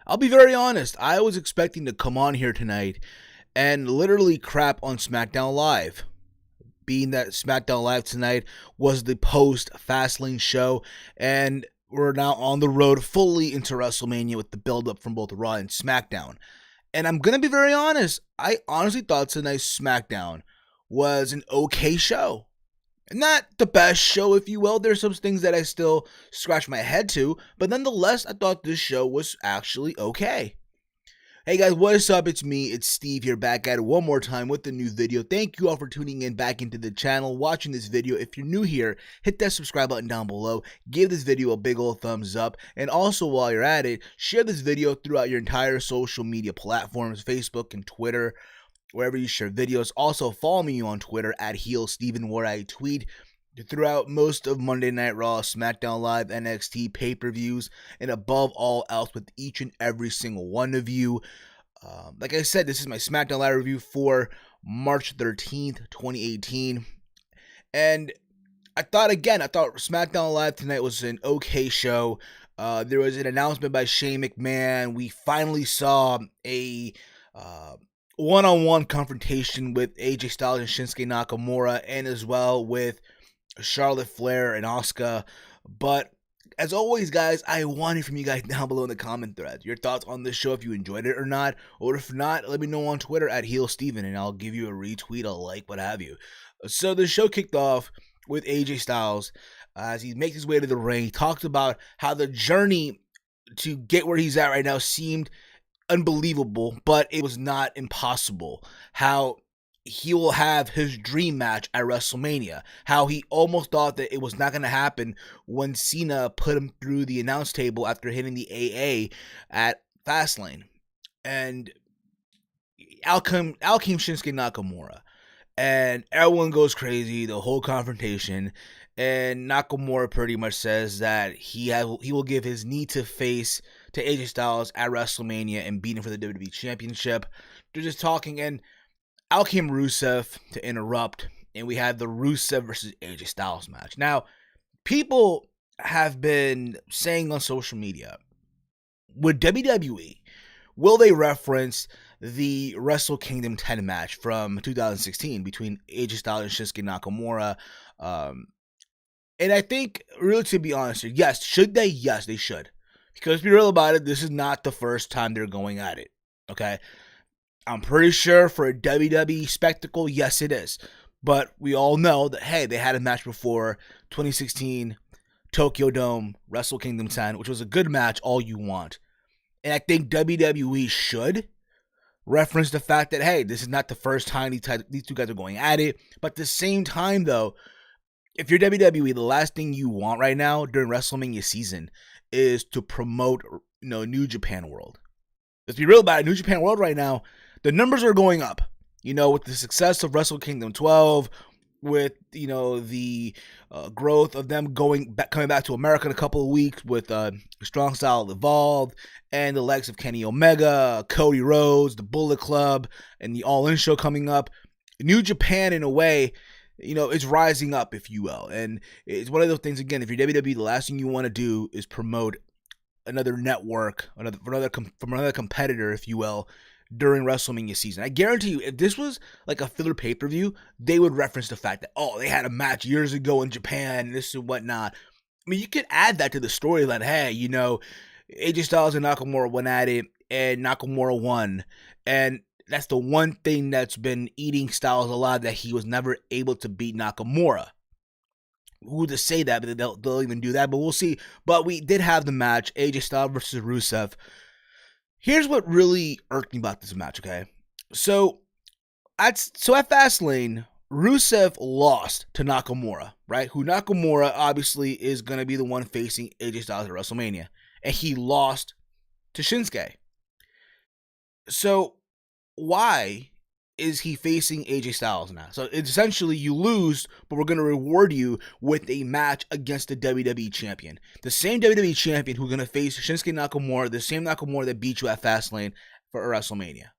I'll be very honest. I was expecting to come on here tonight and literally crap on SmackDown Live. Being that SmackDown Live tonight was the post Fastlane show, and we're now on the road fully into WrestleMania with the build up from both Raw and SmackDown. And I'm going to be very honest. I honestly thought tonight's SmackDown was an okay show. Not the best show, if you will. There's some things that I still scratch my head to, but nonetheless, I thought this show was actually okay. Hey guys, what is up? It's me, it's Steve here, back at it one more time with a new video. Thank you all for tuning in back into the channel, watching this video. If you're new here, hit that subscribe button down below, give this video a big old thumbs up, and also while you're at it, share this video throughout your entire social media platforms, Facebook and Twitter, wherever you share videos. Also follow me on Twitter at HeelSteven, where I tweet throughout most of Monday Night Raw, SmackDown Live, NXT pay-per-views, and above all else with each and every single one of you. Like I said, this is my SmackDown Live review for March 13th, 2018. And I thought SmackDown Live tonight was an okay show. There was an announcement by Shane McMahon. We finally saw a one-on-one confrontation with AJ Styles and Shinsuke Nakamura, and as well with Charlotte Flair and Asuka. But as always, guys, I want it from you guys down below in the comment thread. Your thoughts on this show, if you enjoyed it or not. Or if not, let me know on Twitter at HeelSteven, and I'll give you a retweet, a like, what have you. So the show kicked off with AJ Styles as he makes his way to the ring. He talks about how the journey to get where he's at right now seemed unbelievable, but it was not impossible. How he will have his dream match at WrestleMania. How he almost thought that it was not going to happen when Cena put him through the announce table after hitting the AA at Fastlane. And out came Shinsuke Nakamura. And everyone goes crazy, the whole confrontation. And Nakamura pretty much says that he will give his knee to face to AJ Styles at WrestleMania and beat him for the WWE Championship. They're just talking, and out came Rusev to interrupt, and we had the Rusev versus AJ Styles match. Now, people have been saying on social media, with WWE, will they reference the Wrestle Kingdom 10 match from 2016 between AJ Styles and Shinsuke Nakamura? And I think, really, to be honest, yes, should they? Yes, they should. Because to be real about it, this is not the first time they're going at it, okay? I'm pretty sure for a WWE spectacle, yes, it is. But we all know that, hey, they had a match before 2016 Tokyo Dome, Wrestle Kingdom 10, which was a good match, all you want. And I think WWE should reference the fact that, hey, this is not the first time these two guys are going at it. But at the same time, though, if you're WWE, the last thing you want right now during WrestleMania season is to promote, New Japan World. Let's be real about it. New Japan World right now, the numbers are going up. With the success of Wrestle Kingdom 12, with, the growth of them coming back to America in a couple of weeks with Strong Style Evolved, and the likes of Kenny Omega, Cody Rhodes, the Bullet Club, and the All In show coming up. New Japan, in a way, it's rising up, if you will. And it's one of those things, again, if you're WWE, the last thing you want to do is promote another network, from another competitor, if you will, during WrestleMania season. I guarantee you, if this was like a filler pay-per-view, they would reference the fact that, they had a match years ago in Japan, and this and whatnot. I mean, you could add that to the storyline. Hey, AJ Styles and Nakamura went at it, and Nakamura won. And that's the one thing that's been eating Styles alive, that he was never able to beat Nakamura. Who to say that, but they'll even do that, but we'll see. But we did have the match, AJ Styles versus Rusev. Here's what really irked me about this match, okay? So at Fastlane, Rusev lost to Nakamura, right? Who Nakamura obviously is going to be the one facing AJ Styles at WrestleMania. And he lost to Shinsuke. So why is he facing AJ Styles now? So it's essentially, you lose, but we're going to reward you with a match against the WWE champion. The same WWE champion who's going to face Shinsuke Nakamura, the same Nakamura that beat you at Fastlane for WrestleMania.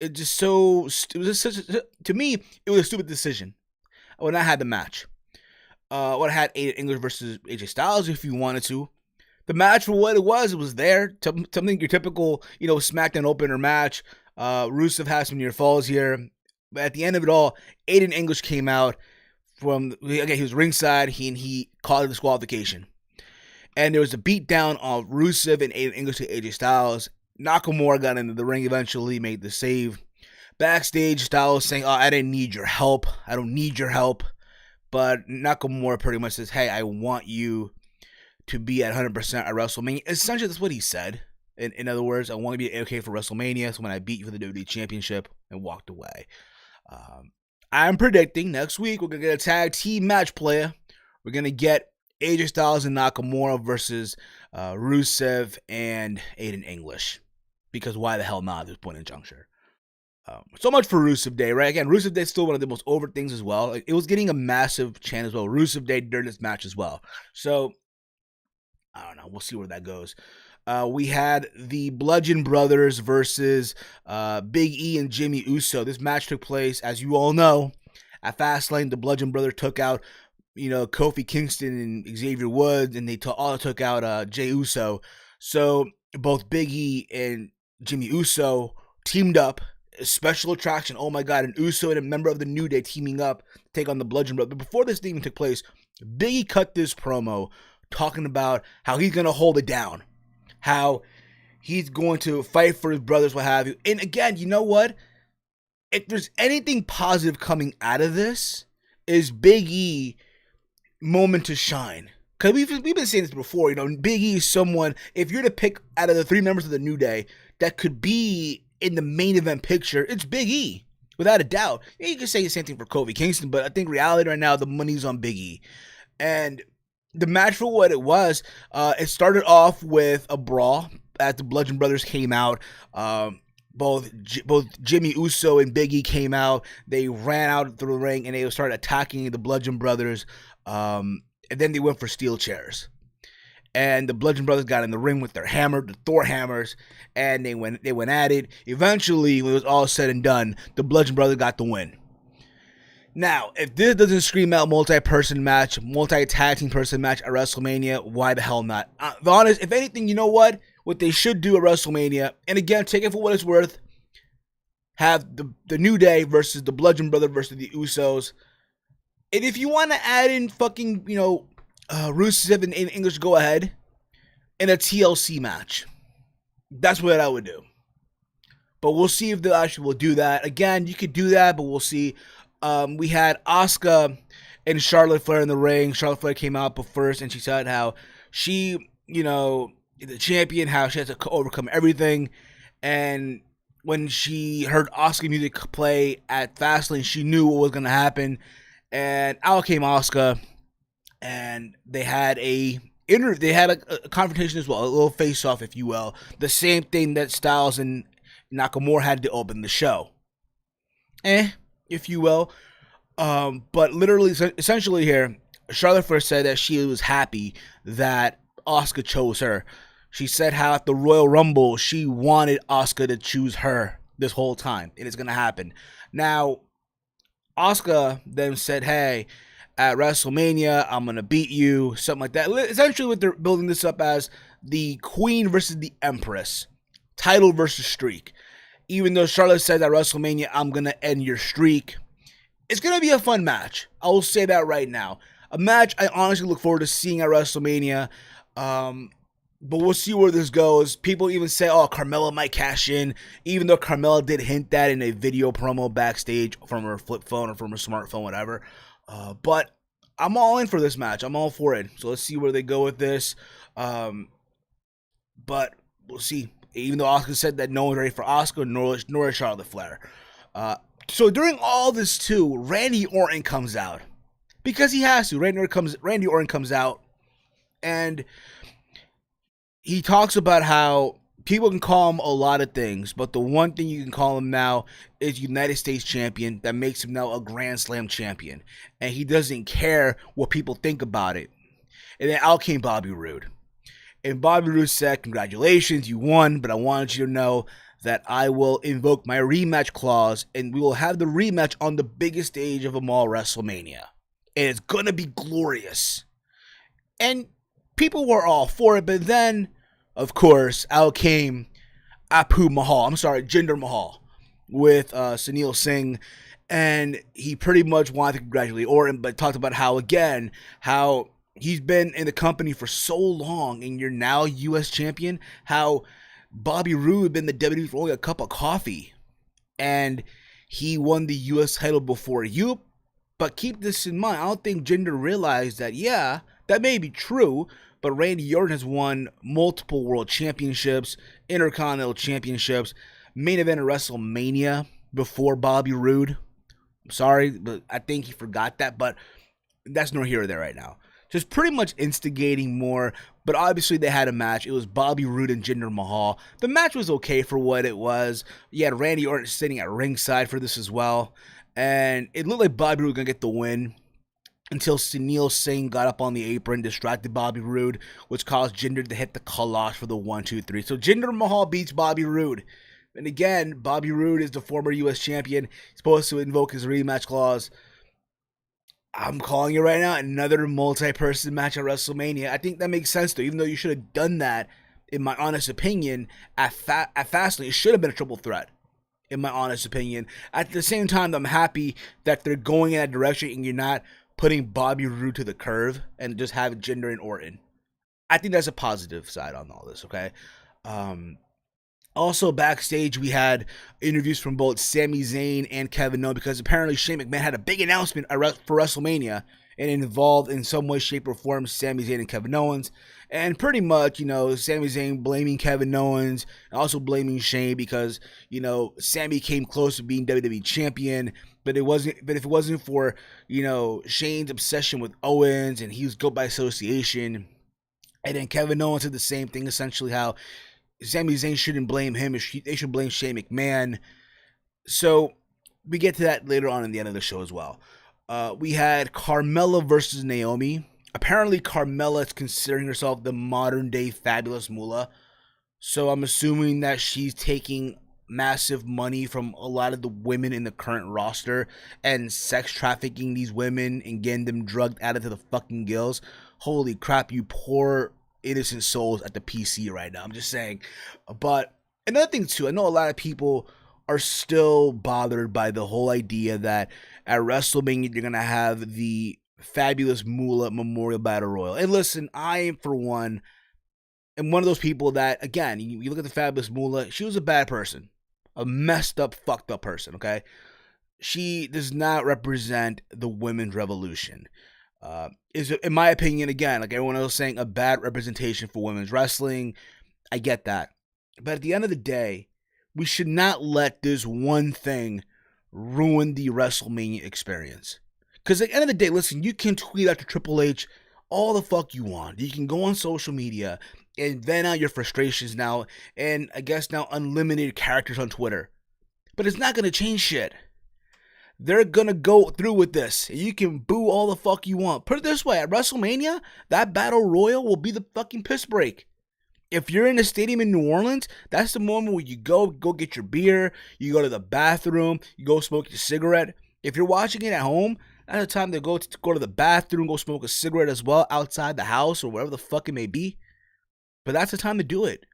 To me, it was a stupid decision when I had the match. When I had Aiden English versus AJ Styles, if you wanted to. the match for what it was there. Something your typical, SmackDown opener match. Rusev has some near falls here. But at the end of it all, Aiden English came out he was ringside. He called a disqualification. And there was a beatdown of Rusev and Aiden English to AJ Styles. Nakamura got into the ring eventually, made the save. Backstage, Styles saying, I didn't need your help. I don't need your help. But Nakamura pretty much says, hey, I want you to be at 100% at WrestleMania. Essentially, that's what he said. In other words, I want to be okay for WrestleMania, so when I beat you for the WWE Championship, and walked away. I'm predicting next week we're going to get a tag team match player. We're going to get AJ Styles and Nakamura versus Rusev and Aiden English. Because why the hell not at this point in juncture? So much for Rusev Day, right? Again, Rusev Day is still one of the most over things as well. It was getting a massive chant as well. Rusev Day during this match as well. So, I don't know. We'll see where that goes. We had the Bludgeon Brothers versus Big E and Jimmy Uso. This match took place, as you all know, at Fastlane. The Bludgeon Brothers took out, Kofi Kingston and Xavier Woods, and they all took out Jey Uso. So both Big E and Jimmy Uso teamed up. A special attraction. Oh my God, an Uso and a member of the New Day teaming up to take on the Bludgeon Brothers. But before this even took place, Big E cut this promo talking about how he's going to hold it down. How he's going to fight for his brothers, what have you. And again, you know what? If there's anything positive coming out of this, is Big E moment to shine. Because we've been saying this before, Big E is someone, if you're to pick out of the 3 members of the New Day that could be in the main event picture, it's Big E, without a doubt. You can say the same thing for Kofi Kingston, but I think reality right now, the money's on Big E. And the match for what it was, it started off with a brawl as the Bludgeon Brothers came out. Both Jimmy Uso and Big E came out. They ran out through the ring and they started attacking the Bludgeon Brothers. And then they went for steel chairs. And the Bludgeon Brothers got in the ring with their hammer, the Thor hammers, and they went at it. Eventually, when it was all said and done, the Bludgeon Brothers got the win. Now, if this doesn't scream out multi-person match, multi-tag team person match at WrestleMania, why the hell not? The honest, if anything, you know what? What they should do at WrestleMania, and again, take it for what it's worth, have the New Day versus the Bludgeon Brothers versus the Usos. And if you want to add in fucking, Rusev and English, go ahead. In a TLC match. That's what I would do. But we'll see if they actually will do that. Again, you could do that, but we'll see. We had Asuka and Charlotte Flair in the ring. Charlotte Flair came out first, and she said how she, the champion, how she has to overcome everything. And when she heard Asuka music play at Fastlane, she knew what was going to happen. And out came Asuka. And they had a confrontation as well, a little face-off, if you will. The same thing that Styles and Nakamura had to open the show. If you will. But literally, essentially here, Charlotte first said that she was happy that Asuka chose her. She said how at the Royal Rumble, she wanted Asuka to choose her this whole time. And it's going to happen. Now, Asuka then said, hey, at WrestleMania, I'm going to beat you, something like that. Essentially, what they're building this up as the Queen versus the Empress. Title versus streak. Even though Charlotte says at WrestleMania, I'm going to end your streak. It's going to be a fun match. I will say that right now. A match I honestly look forward to seeing at WrestleMania. But we'll see where this goes. People even say, Carmella might cash in. Even though Carmella did hint that in a video promo backstage from her flip phone or from her smartphone, whatever. But I'm all in for this match. I'm all for it. So let's see where they go with this. But we'll see. Even though Asuka said that no one's ready for Asuka, nor is Charlotte Flair. So during all this too, Randy Orton comes out. Because he has to. Randy Orton comes out. And he talks about how people can call him a lot of things, but the one thing you can call him now is United States champion. That makes him now a Grand Slam champion. And he doesn't care what people think about it. And then out came Bobby Roode. And Bobby Roode said, congratulations, you won, but I wanted you to know that I will invoke my rematch clause, and we will have the rematch on the biggest stage of them all, WrestleMania. And it's going to be glorious. And people were all for it, but then, of course, out came Jinder Mahal with Sunil Singh, and he pretty much wanted to congratulate Orton, but talked about how he's been in the company for so long, and you're now U.S. champion, how Bobby Roode been in the WWE for only a cup of coffee, and he won the U.S. title before you. But keep this in mind, I don't think Jinder realized that, yeah, that may be true, but Randy Orton has won multiple world championships, intercontinental championships, main event of WrestleMania before Bobby Roode. I'm sorry, but I think he forgot that, but that's nor here or there right now. Just pretty much instigating more, but obviously they had a match. It was Bobby Roode and Jinder Mahal. The match was okay for what it was. You had Randy Orton sitting at ringside for this as well, and it looked like Bobby Roode was going to get the win until Sunil Singh got up on the apron, distracted Bobby Roode, which caused Jinder to hit the kalash for the 1-2-3. So Jinder Mahal beats Bobby Roode. And again, Bobby Roode is the former U.S. champion. He's supposed to invoke his rematch clause. I'm calling it right now, another multi-person match at WrestleMania. I think that makes sense, though, even though you should have done that, in my honest opinion, at Fastlane. It should have been a triple threat, in my honest opinion. At the same time, I'm happy that they're going in that direction and you're not putting Bobby Roode to the curve and just have Jinder and Orton. I think that's a positive side on all this, okay? Also, backstage, we had interviews from both Sami Zayn and Kevin Owens, because apparently Shane McMahon had a big announcement for WrestleMania and involved in some way, shape, or form Sami Zayn and Kevin Owens. And pretty much, Sami Zayn blaming Kevin Owens and also blaming Shane because, Sami came close to being WWE champion, but if it wasn't for, Shane's obsession with Owens and he was go by association. And then Kevin Owens said the same thing, essentially how Sami Zayn shouldn't blame him. They should blame Shane McMahon. So we get to that later on in the end of the show as well. We had Carmella versus Naomi. Apparently, Carmella is considering herself the modern-day Fabulous Moolah. So I'm assuming that she's taking massive money from a lot of the women in the current roster and sex trafficking these women and getting them drugged out into the fucking gills. Holy crap, you poor innocent souls at the PC right now. I'm just saying. But another thing too, I know a lot of people are still bothered by the whole idea that at WrestleMania you're gonna have the Fabulous Moolah Memorial Battle Royal. And listen, I am for one am one of those people that, again, you look at the Fabulous Moolah, she was a bad person, a messed up, fucked up person. Okay, she does not represent the women's revolution. Is, in my opinion, again, like everyone else saying, a bad representation for women's wrestling. I get that. But at the end of the day, we should not let this one thing ruin the WrestleMania experience. Because at the end of the day, listen, you can tweet out to Triple H all the fuck you want. You can go on social media and vent out your frustrations now, and I guess now unlimited characters on Twitter. But it's not going to change shit. They're going to go through with this. You can boo all the fuck you want. Put it this way, at WrestleMania, that Battle Royal will be the fucking piss break. If you're in a stadium in New Orleans, that's the moment where you go get your beer, you go to the bathroom, you go smoke your cigarette. If you're watching it at home, that's the time to go to the bathroom, go smoke a cigarette as well outside the house or wherever the fuck it may be. But that's the time to do it.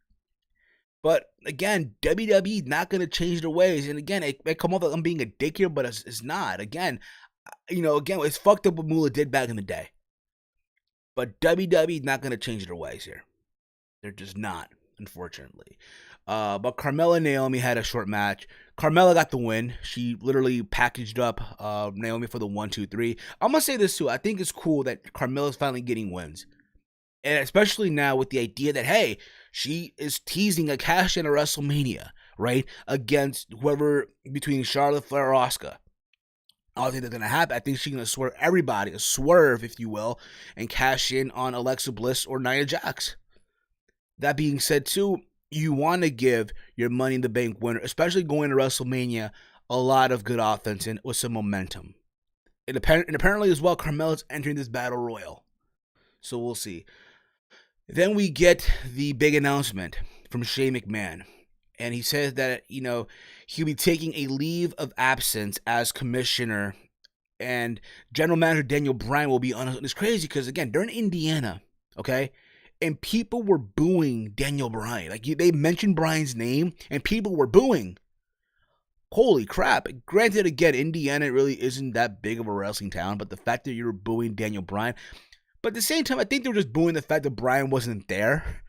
But again, WWE is not going to change their ways. And again, it may come off like I'm being a dick here, but it's not. Again, it's fucked up what Moolah did back in the day. But WWE is not going to change their ways here. They're just not, unfortunately. But Carmella and Naomi had a short match. Carmella got the win. She literally packaged up Naomi for the 1-2-3. I'm going to say this too. I think it's cool that Carmella's finally getting wins. And especially now with the idea that, hey, she is teasing a cash in at WrestleMania, right? Against whoever, between Charlotte Flair or Asuka. I don't think that's going to happen. I think she's going to swerve everybody, a swerve, if you will, and cash in on Alexa Bliss or Nia Jax. That being said, too, you want to give your Money in the Bank winner, especially going to WrestleMania, a lot of good offense and with some momentum. And apparently as well, Carmella's entering this Battle Royal. So we'll see. Then we get the big announcement from Shane McMahon. And he says that, he'll be taking a leave of absence as commissioner. And General Manager Daniel Bryan will be on. It's crazy because, again, they're in Indiana, okay? and people were booing Daniel Bryan. Like, they mentioned Bryan's name, and people were booing. Holy crap. Granted, again, Indiana really isn't that big of a wrestling town, but the fact that you were booing Daniel Bryan, but at the same time, I think they were just booing the fact that Bryan wasn't there,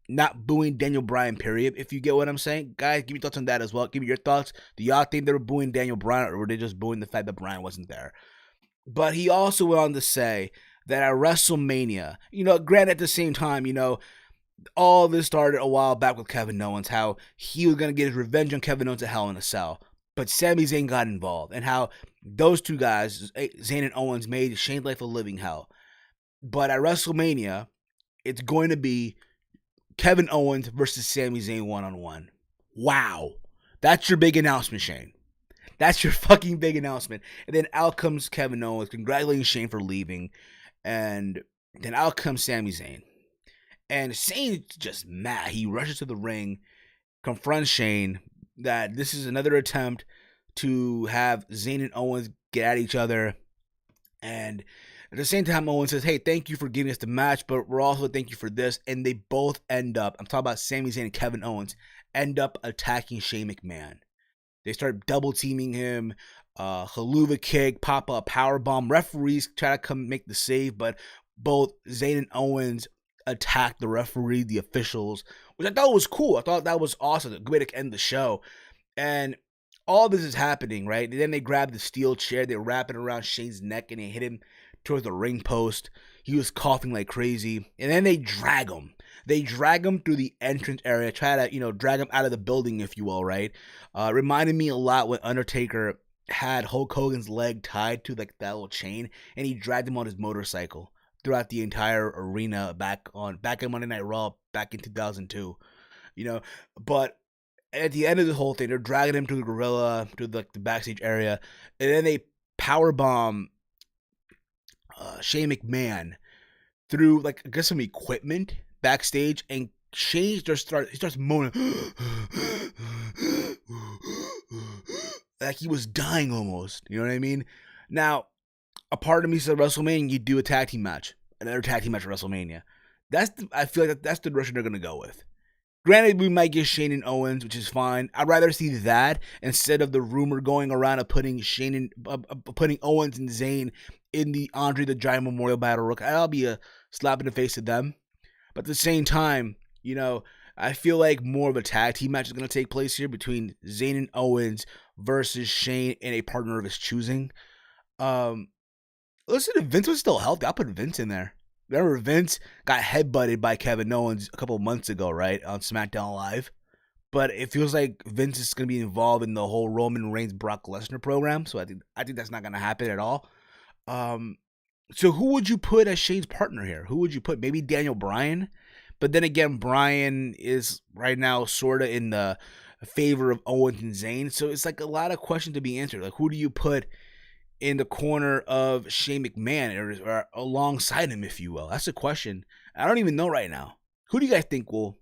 not booing Daniel Bryan, period, if you get what I'm saying. Guys, give me thoughts on that as well. Give me your thoughts. Do y'all think they were booing Daniel Bryan, or were they just booing the fact that Bryan wasn't there? But he also went on to say that at WrestleMania, granted, at the same time, all this started a while back with Kevin Owens, how he was going to get his revenge on Kevin Owens at Hell in a Cell. But Sami Zayn got involved, and how those two guys, Zayn and Owens, made Shane's life a living hell. But at WrestleMania, it's going to be Kevin Owens versus Sami Zayn one-on-one. Wow. That's your big announcement, Shane. That's your fucking big announcement. And then out comes Kevin Owens congratulating Shane for leaving. And then out comes Sami Zayn. And Shane's just mad. He rushes to the ring, confronts Shane that this is another attempt to have Zayn and Owens get at each other. And at the same time, Owens says, hey, thank you for giving us the match, but we're also thank you for this. And they both end up, I'm talking about Sami Zayn and Kevin Owens, end up attacking Shane McMahon. They start double teaming him, haluva kick, pop up power bomb. Referees try to come make the save, but both Zayn and Owens attack the referee, the officials, which I thought was cool. I thought that was awesome. A good way to end the show. And all this is happening, right? And then they grab the steel chair, they wrap it around Shane's neck, and they hit him towards the ring post. He was coughing like crazy. And then they drag him. They drag him through the entrance area, try to, drag him out of the building, if you will, right? Reminded me a lot when Undertaker had Hulk Hogan's leg tied to like that little chain, and he dragged him on his motorcycle throughout the entire arena back in Monday Night Raw back in 2002, But at the end of the whole thing, they're dragging him to the gorilla, to the backstage area, and then they powerbomb Shane McMahon through I guess some equipment backstage, and Shane starts moaning like he was dying almost. You know what I mean? Now, a part of me said WrestleMania, you do a tag team match, another tag team match at WrestleMania. I feel like that's the direction they're gonna go with. Granted, we might get Shane and Owens, which is fine. I'd rather see that instead of the rumor going around of putting putting Owens and Zayn in the Andre the Giant Memorial Battle Royal. That'll be a slap in the face to them. But at the same time, I feel like more of a tag team match is going to take place here between Zayn and Owens versus Shane and a partner of his choosing. Listen, if Vince was still healthy, I'll put Vince in there. Remember, Vince got headbutted by Kevin Owens a couple of months ago, right, on SmackDown Live. But it feels like Vince is going to be involved in the whole Roman Reigns Brock Lesnar program, so I think that's not going to happen at all. So who would you put as Shane's partner here? Who would you put? Maybe Daniel Bryan? But then again, Bryan is right now sort of in the favor of Owens and Zayn, so it's like a lot of questions to be answered. Like, who do you put in the corner of Shane McMahon or alongside him, if you will? That's a question. I don't even know right now. Who do you guys think will,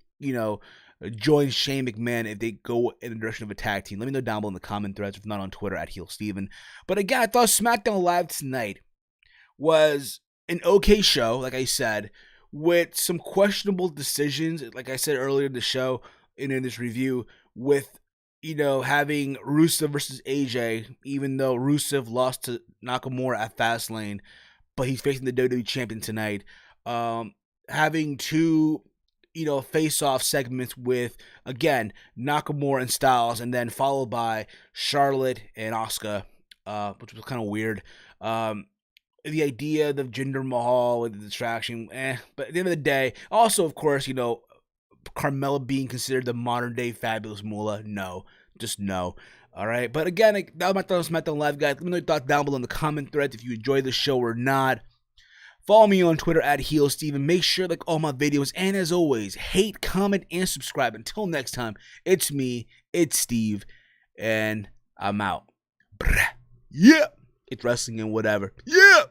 join Shane McMahon if they go in the direction of a tag team? Let me know down below in the comment threads, if not on Twitter at HeelSteven. But again, I thought SmackDown Live tonight was an okay show, like I said, with some questionable decisions, like I said earlier in the show, in this review, with having Rusev versus AJ, even though Rusev lost to Nakamura at Fastlane, but he's facing the WWE champion tonight. Having two, face-off segments with, again, Nakamura and Styles, and then followed by Charlotte and Asuka, which was kind of weird. The idea of Jinder Mahal with the distraction, but at the end of the day, also, of course, Carmella being considered the modern day Fabulous Moolah, no, just no. All right, but again, that was my thoughts on SmackDown Live, guys. Let me know your thoughts down below in the comment threads if you enjoyed the show or not. Follow me on Twitter at HeelSteven. Make sure to like all my videos, and as always, hate, comment, and subscribe. Until next time, it's me, it's Steve, and I'm out. Yeah, it's wrestling and whatever. Yeah.